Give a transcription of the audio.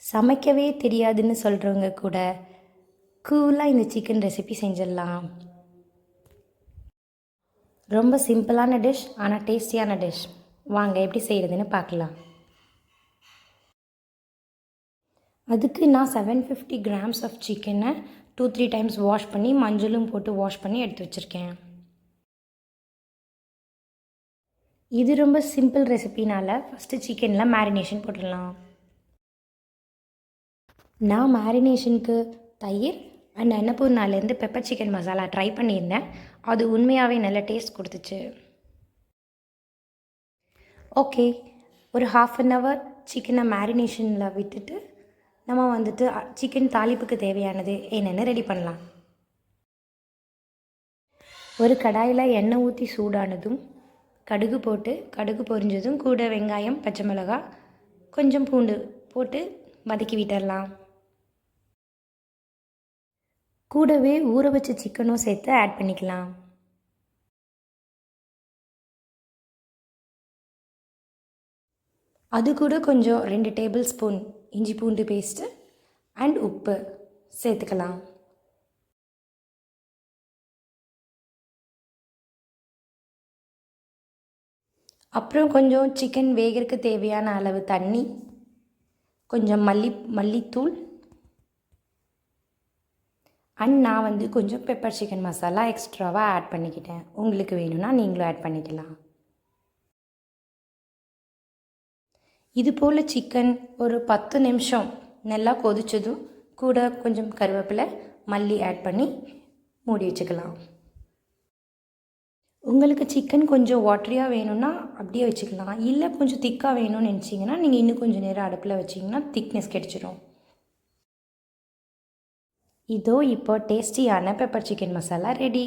சமைக்கவே தெரியாதுன்னு சொல்கிறவங்க கூட கூலாக இந்த சிக்கன் ரெசிபி செஞ்சிடலாம். ரொம்ப சிம்பிளான டிஷ், ஆனால் டேஸ்டியான டிஷ். வாங்க எப்படி செய்கிறதுன்னு பார்க்கலாம். அதுக்கு நான் 750 கிராம்ஸ் ஆஃப் சிக்கனை 2-3 டைம்ஸ் வாஷ் பண்ணி மஞ்சளும் போட்டு வாஷ் பண்ணி எடுத்து வச்சுருக்கேன். இது ரொம்ப சிம்பிள் ரெசிபினால் ஃபஸ்ட்டு சிக்கனில் மேரினேஷன் போட்டுடலாம். நான் மேரினேஷனுக்கு தயிர் அண்ட் அன்னபூர்ணாலேருந்து பெப்பர் சிக்கன் மசாலா ட்ரை பண்ணியிருந்தேன். அது உண்மையாகவே நல்ல டேஸ்ட் கொடுத்துச்சு. ஓகே, ஒரு 1/2 hour சிக்கனை மேரினேஷனில் விட்டுட்டு நம்ம சிக்கன் தாளிப்புக்கு தேவையானது என்னென்னு ரெடி பண்ணலாம். ஒரு கடாயில் எண்ணெய் ஊற்றி சூடானதும் கடுகு போட்டு, கடுகு பொரிஞ்சதும் கூட வெங்காயம், பச்சை மிளகாய், கொஞ்சம் பூண்டு போட்டு வதக்கி விட்டுடலாம். கூடவே ஊற வச்ச சிக்கனும் சேர்த்து ஆட் பண்ணிக்கலாம். அது கூட கொஞ்சம் 2 டேபிள் ஸ்பூன் இஞ்சி பூண்டு பேஸ்ட்டு அண்ட் உப்பு சேர்த்துக்கலாம். அப்புறம் கொஞ்சம் சிக்கன் வேகிறதுக்கு தேவையான அளவு தண்ணி, கொஞ்சம் மல்லித்தூள் அண்ட் நான் கொஞ்சம் பெப்பர் சிக்கன் மசாலா எக்ஸ்ட்ராவாக ஆட் பண்ணிக்கிட்டேன். உங்களுக்கு வேணும்னா நீங்களும் ஆட் பண்ணிக்கலாம். இது போல் சிக்கன் ஒரு 10 நிமிஷம் நல்லா கொதிச்சதும் கூட கொஞ்சம் கருவேப்பிலை, மல்லி ஆட் பண்ணி மூடி வச்சுக்கலாம். உங்களுக்கு சிக்கன் கொஞ்சம் வாட்டரியாக வேணும்னா அப்படியே வச்சுக்கலாம். இல்லை கொஞ்சம் திக்காக வேணும்னு நினச்சிங்கன்னா நீங்கள் இன்னும் கொஞ்சம் நேரம் அடுப்பில் வச்சிங்கன்னா திக்னஸ் கிடச்சிரும். இதோ இப்போ டேஸ்டியான பெப்பர் சிக்கன் மசாலா ரெடி.